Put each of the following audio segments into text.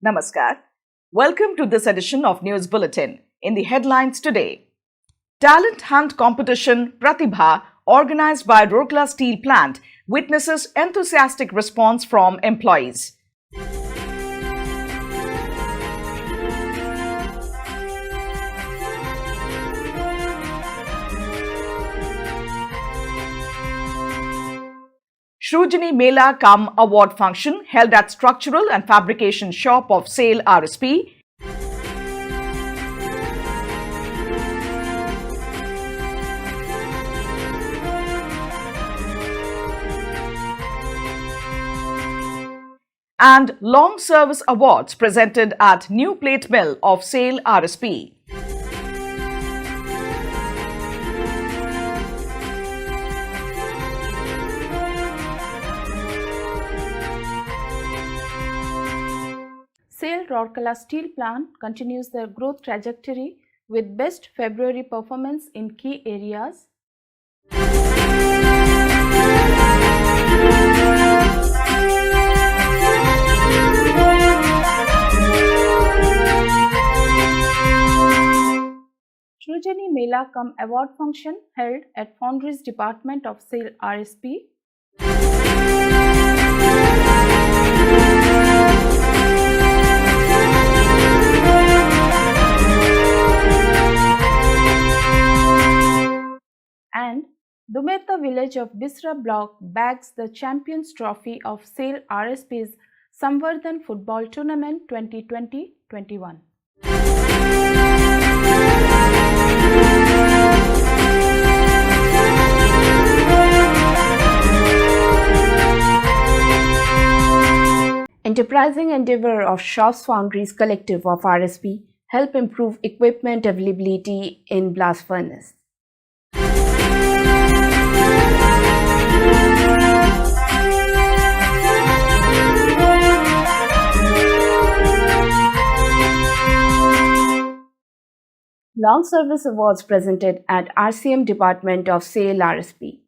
Namaskar. Welcome to this edition of News Bulletin. In the headlines today, Talent Hunt Competition Pratibha organized by Rourkela Steel Plant witnesses enthusiastic response from employees. Shrujani Mela Cum Award Function held at Structural and Fabrication Shop of SAIL RSP. And Long Service Awards presented at New Plate Mill of SAIL RSP. SAIL Rourkela Steel Plant continues their growth trajectory with best February performance in key areas. Shrujani Mela Cum Award Function held at Foundries Department of SAIL RSP. And Dumerta village of Bisra block bags the Champions Trophy of SAIL RSP's Samvardhan Football Tournament 2020-21. Enterprising endeavor of Shops Foundries Collective of RSP help improve equipment availability in blast furnace. Long Service Awards presented at RCM Department of SAIL RSP.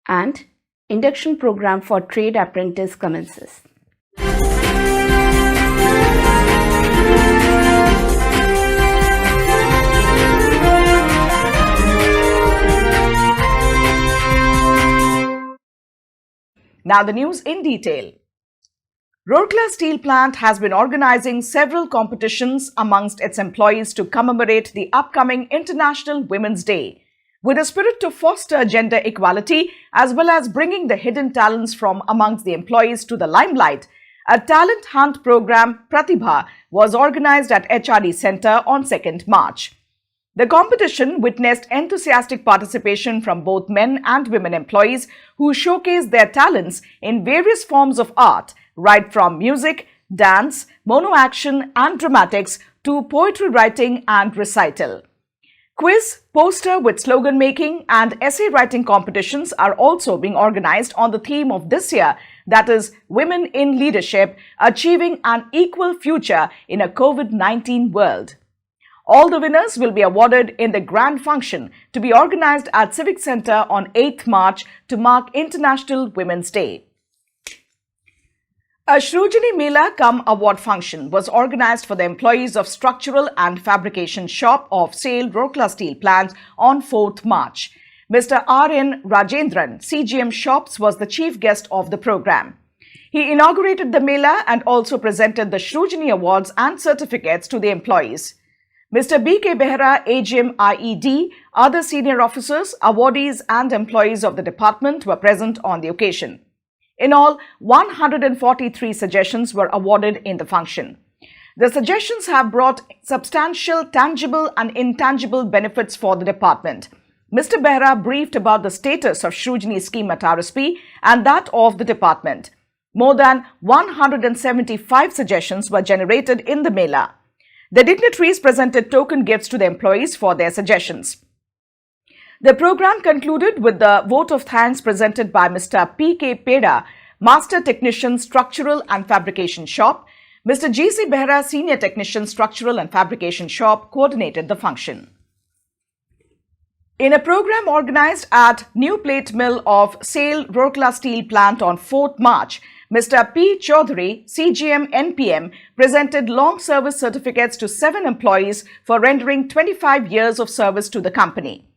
And Induction Program for Trade Apprentice commences. Now the news in detail. Rourkela Steel Plant has been organizing several competitions amongst its employees to commemorate the upcoming International Women's Day, with a spirit to foster gender equality as well as bringing the hidden talents from amongst the employees to the limelight. A talent hunt program, Pratibha, was organized at HRD Center on 2nd March. The competition witnessed enthusiastic participation from both men and women employees who showcased their talents in various forms of art, right from music, dance, mono action and dramatics to poetry writing and recital. Quiz, poster with slogan making and essay writing competitions are also being organized on the theme of this year, that is Women in Leadership, Achieving an Equal Future in a COVID-19 World. All the winners will be awarded in the grand function to be organized at Civic Center on 8th March to mark International Women's Day. A Shrujani Mela Cum Award function was organized for the employees of Structural and Fabrication Shop of SAIL Rourkela Steel Plant on 4th March. Mr. R.N. Rajendran, CGM Shops, was the chief guest of the program. He inaugurated the Mela and also presented the Shrujani Awards and certificates to the employees. Mr. B.K. Behra, AGM IED, other senior officers, awardees and employees of the department were present on the occasion. In all, 143 suggestions were awarded in the function. The suggestions have brought substantial tangible and intangible benefits for the department. Mr. Behra briefed about the status of Shrujani scheme at RSP and that of the department. More than 175 suggestions were generated in the Mela. The dignitaries presented token gifts to the employees for their suggestions. The program concluded with the vote of thanks presented by Mr. P.K. Peda, Master Technician Structural and Fabrication Shop. Mr. G.C. Behra, Senior Technician Structural and Fabrication Shop, coordinated the function. In a program organized at New Plate Mill of SAIL Rourkela Steel Plant on 4th March, Mr. P. Chaudhary, CGM NPM, presented long service certificates to 7 employees for rendering 25 years of service to the company.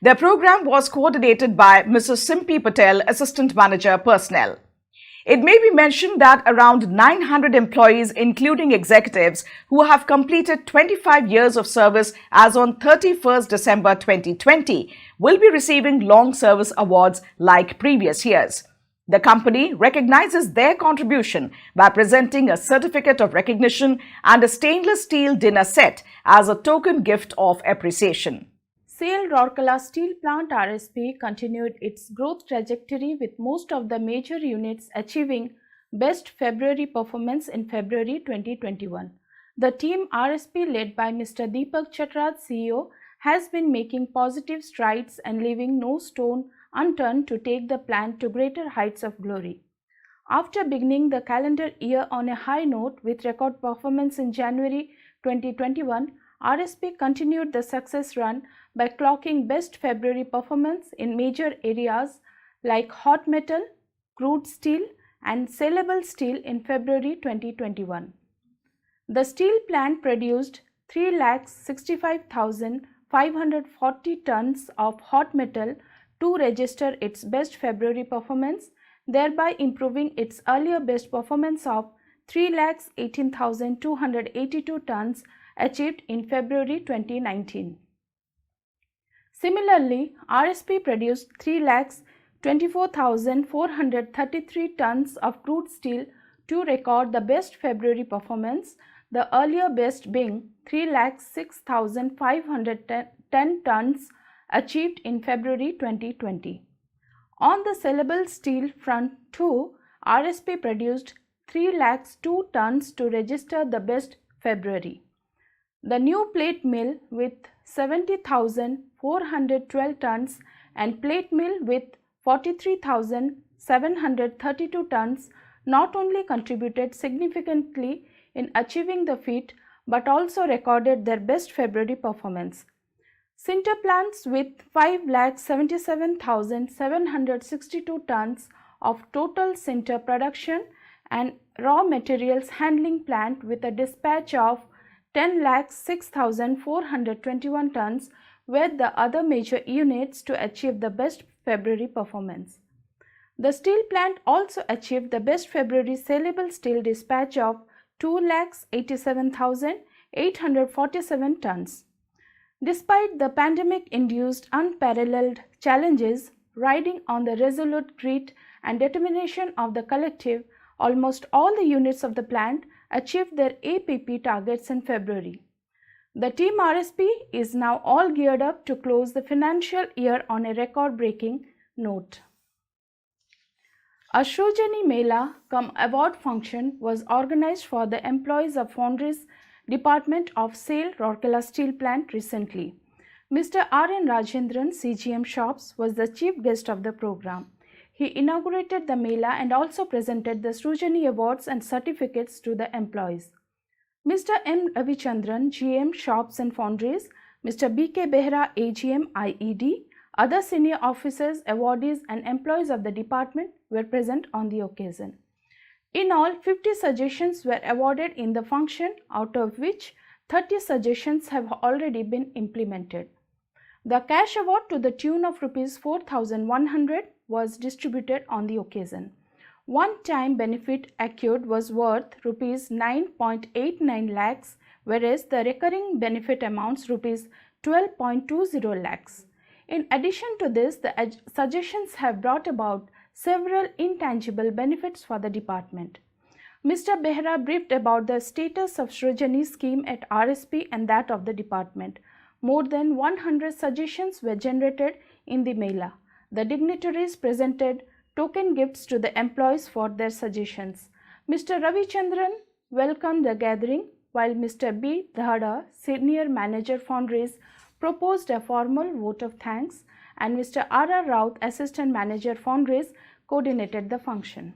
The program was coordinated by Mrs. Simpi Patel, Assistant Manager, Personnel. It may be mentioned that around 900 employees, including executives, who have completed 25 years of service as on 31st December 2020, will be receiving long service awards like previous years. The company recognizes their contribution by presenting a certificate of recognition and a stainless steel dinner set as a token gift of appreciation. SAIL Rourkela Steel Plant RSP continued its growth trajectory with most of the major units achieving best February performance in February 2021. The team RSP led by Mr. Deepak Chatraj, CEO, has been making positive strides and leaving no stone unturned to take the plant to greater heights of glory. After beginning the calendar year on a high note with record performance in January 2021, RSP continued the success run by clocking best February performance in major areas like hot metal, crude steel and saleable steel in February 2021. The steel plant produced 365,540 tons of hot metal to register its best February performance, thereby improving its earlier best performance of 318,282 tons achieved in February 2019. Similarly, RSP produced 324,433 tons of crude steel to record the best February performance, the earlier best being 306,510 tons achieved in February 2020. On the saleable steel front too, RSP produced 302 tons to register the best February. The new plate mill with 70,412 tons and plate mill with 43,732 tons not only contributed significantly in achieving the feat but also recorded their best February performance. Sinter plants with 5,77,762 tons of total sinter production and raw materials handling plant with a dispatch of 10,06,421 tons were the other major units to achieve the best February performance. The steel plant also achieved the best February saleable steel dispatch of 2,87,847 tons. Despite the pandemic-induced unparalleled challenges, riding on the resolute grit and determination of the collective, almost all the units of the plant achieved their APP targets in February. The team RSP is now all geared up to close the financial year on a record-breaking note. A Shrojani Mela cum award function was organized for the employees of Foundries Department of SAIL Rourkela Steel Plant recently. Mr. R.N. Rajendran, CGM Shops, was the chief guest of the program. He inaugurated the Mela and also presented the Shrojani Awards and certificates to the employees. Mr. M. Ravichandran, GM Shops and Foundries, Mr. B.K. Behra, AGM IED, other senior officers, awardees and employees of the department were present on the occasion. In all, 50 suggestions were awarded in the function, out of which 30 suggestions have already been implemented. The cash award to the tune of Rs 4,100 was distributed on the occasion. One-time benefit accrued was worth Rs 9.89 lakhs, whereas the recurring benefit amounts Rs 12.20 lakhs. In addition to this, the suggestions have brought about several intangible benefits for the department. Mr. Behra briefed about the status of Shrojani scheme at RSP and that of the department. More than 100 suggestions were generated in the Mela. The dignitaries presented token gifts to the employees for their suggestions. Mr. Ravichandran welcomed the gathering, while Mr. B. Dhada, Senior Manager Foundries, proposed a formal vote of thanks, and Mr. R.R. Raut, Assistant Manager Foundries, coordinated the function.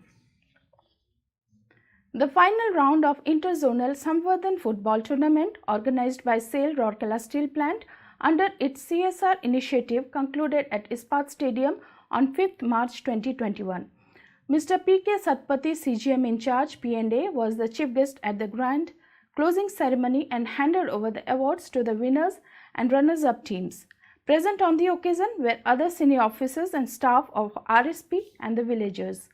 The final round of Interzonal Samvardhan Football Tournament organized by SAIL Rourkela Steel Plant under its CSR initiative concluded at Ispat Stadium on 5th March 2021. Mr. P.K. Satpathy, CGM in charge P&A, was the chief guest at the grand closing ceremony and handed over the awards to the winners and runners-up teams. Present on the occasion were other senior officers and staff of RSP and the villagers.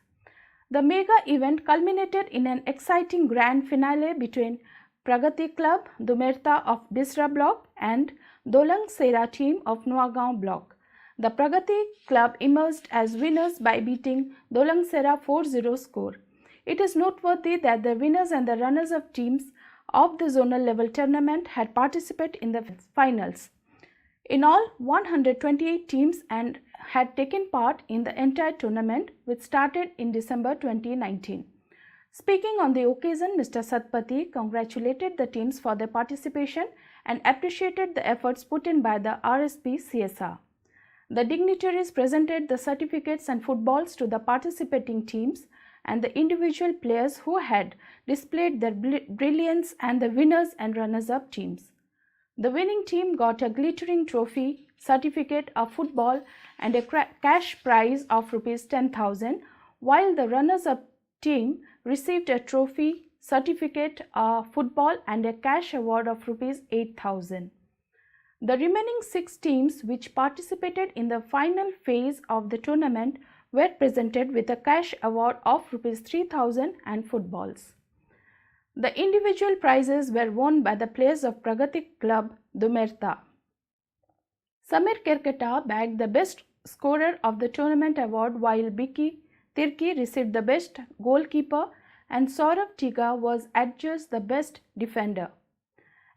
The mega event culminated in an exciting grand finale between Pragati Club, Dumerta of Bisra block and Dolang Sera team of Nuagaon block. The Pragati Club emerged as winners by beating Dolang Sera 4-0 score. It is noteworthy that the winners and the runners-up teams of the zonal level tournament had participated in the finals. In all, 128 teams had taken part in the entire tournament, which started in December 2019. Speaking on the occasion, Mr. Satpathy congratulated the teams for their participation and appreciated the efforts put in by the RSP CSR. The dignitaries presented the certificates and footballs to the participating teams and the individual players who had displayed their brilliance and the winners and runners-up teams. The winning team got a glittering trophy, certificate, a football and a cash prize of Rs 10,000, while the runners-up team received a trophy, certificate, a football and a cash award of Rs 8,000. The remaining 6 teams which participated in the final phase of the tournament were presented with a cash award of Rs 3,000 and footballs. The individual prizes were won by the players of Pragati Club, Dumerta. Samir Kerketa bagged the best scorer of the tournament award, while Biki Tirki received the best goalkeeper and Saurav Tiga was adjudged the best defender.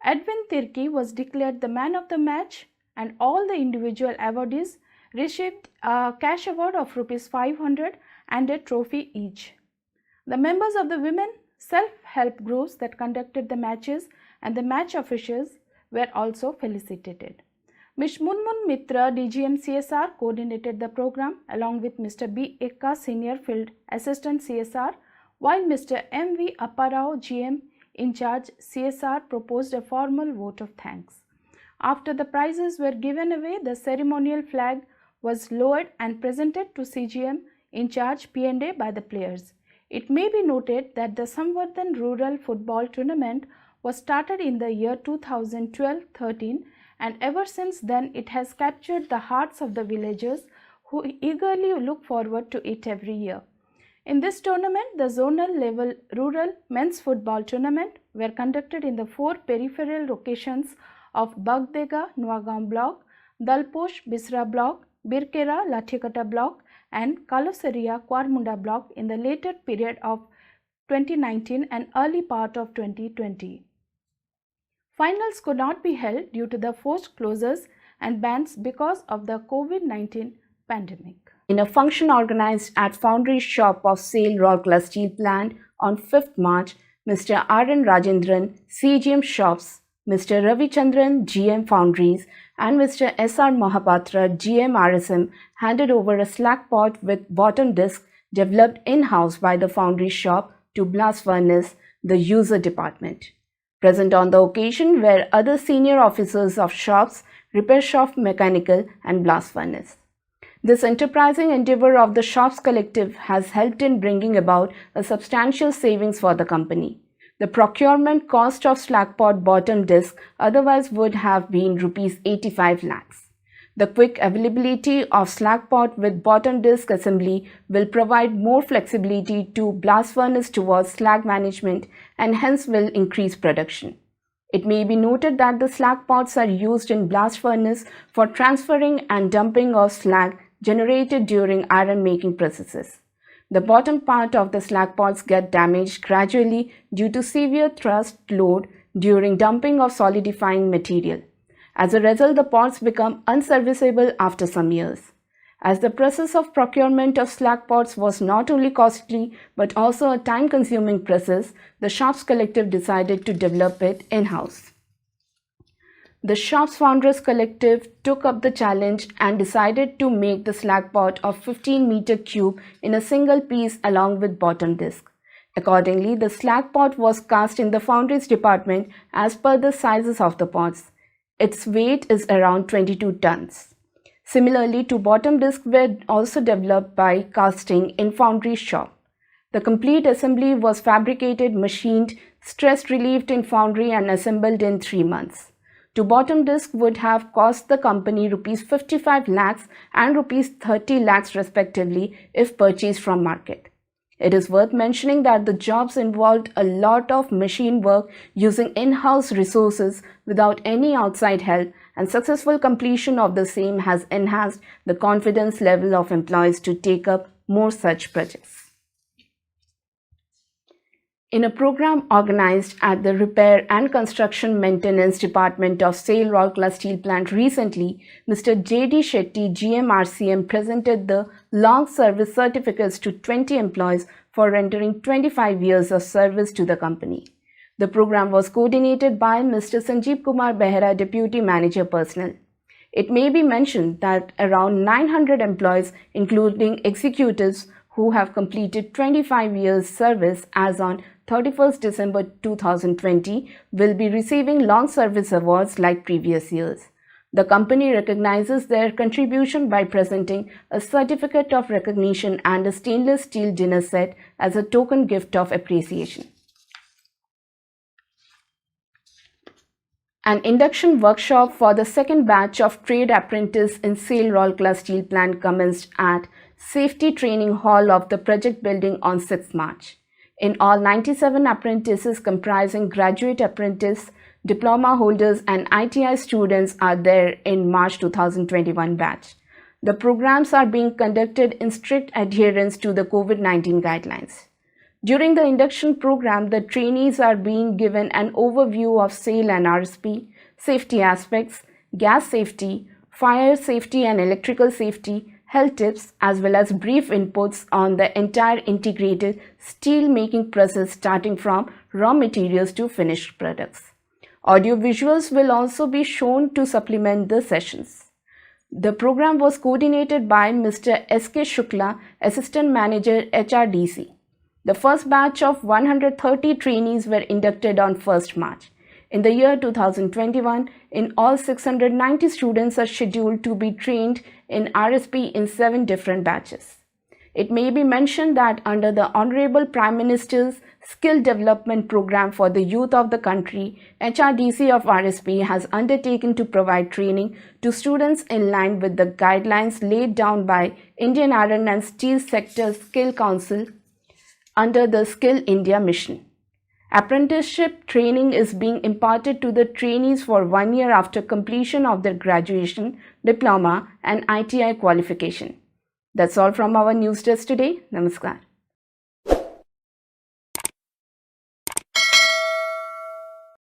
Edwin Tirki was declared the man of the match, and all the individual awardees received a cash award of Rs 500 and a trophy each. The members of the women self-help groups that conducted the matches and the match officials were also felicitated. Ms. Munmun Mitra, DGM CSR, coordinated the program along with Mr. B. Ekka, Senior Field Assistant CSR, while Mr. M. V. Apparao, GM in charge CSR, proposed a formal vote of thanks. After the prizes were given away, the ceremonial flag was lowered and presented to CGM in charge P&A by the players. It may be noted that the Samvardhan Rural Football Tournament was started in the year 2012-13, and ever since then it has captured the hearts of the villagers who eagerly look forward to it every year. In this tournament, the zonal level rural men's football tournament were conducted in the 4 peripheral locations of Bagdega, Nuagaon block, Dalposh, Bisra block, Birkera, Lathikata block and Kaloseria, Kwarmunda block in the later period of 2019 and early part of 2020. Finals could not be held due to the forced closures and bans because of the COVID-19 pandemic. In a function organized at Foundry Shop of Sale Rourkela Steel Plant on 5th March, Mr. R.N. Rajendran, CGM Shops, Mr. Ravichandran, GM Foundries, and Mr. S.R. Mahapatra, GM RSM, handed over a slack pot with bottom disc developed in-house by the Foundry Shop to Blast Furnace, the user department. Present on the occasion were other senior officers of shops, repair shop, mechanical, and blast furnace. This enterprising endeavor of the shops collective has helped in bringing about a substantial savings for the company. The procurement cost of slack pot bottom disc otherwise would have been Rs 85 lakhs. The quick availability of slack pot with bottom disc assembly will provide more flexibility to blast furnace towards slag management and hence will increase production. It may be noted that the slag pots are used in blast furnace for transferring and dumping of slag generated during iron making processes. The bottom part of the slag pots get damaged gradually due to severe thrust load during dumping of solidifying material. As a result, the pots become unserviceable after some years. As the process of procurement of slag pots was not only costly but also a time-consuming process, the Shops Collective decided to develop it in-house. The Shops Founders Collective took up the challenge and decided to make the slag pot of 15 meter cube in a single piece along with bottom disc. Accordingly, the slag pot was cast in the foundries department as per the sizes of the pots. Its weight is around 22 tons. Similarly, two bottom discs were also developed by casting in foundry shop. The complete assembly was fabricated, machined, stress relieved in foundry and assembled in 3 months. Two bottom discs would have cost the company rupees 55 lakhs and rupees 30 lakhs respectively if purchased from market. It is worth mentioning that the jobs involved a lot of machine work using in-house resources without any outside help, and successful completion of the same has enhanced the confidence level of employees to take up more such projects. In a program organized at the Repair and Construction Maintenance Department of SAIL Rourkela Steel Plant recently, Mr. J.D. Shetty, GM RCM, presented the long service certificates to 20 employees for rendering 25 years of service to the company. The program was coordinated by Mr. Sanjeev Kumar Behera, Deputy Manager Personnel. It may be mentioned that around 900 employees, including executives who have completed 25 years service as on 31st December 2020, will be receiving long service awards like previous years. The company recognizes their contribution by presenting a certificate of recognition and a stainless steel dinner set as a token gift of appreciation. An induction workshop for the second batch of trade apprentice in SAIL Rourkela Steel Plant commenced at Safety Training Hall of the project building on 6th March. In all, 97 apprentices comprising graduate apprentice, diploma holders and ITI students are there in March 2021 batch. The programs are being conducted in strict adherence to the COVID-19 guidelines. During the induction program, the trainees are being given an overview of SAIL and RSP, safety aspects, gas safety, fire safety and electrical safety, health tips, as well as brief inputs on the entire integrated steel making process starting from raw materials to finished products. Audio visuals will also be shown to supplement the sessions. The program was coordinated by Mr. S.K. Shukla, Assistant Manager HRDC. The first batch of 130 trainees were inducted on 1st March. In the year 2021, in all 690 students are scheduled to be trained in RSP in 7 different batches. It may be mentioned that under the Honorable Prime Minister's Skill Development Program for the youth of the country, HRDC of RSP has undertaken to provide training to students in line with the guidelines laid down by Indian Iron and Steel Sector Skill Council under the Skill India mission. Apprenticeship training is being imparted to the trainees for 1 year after completion of their graduation, diploma and ITI qualification. That's all from our news desk today. Namaskar.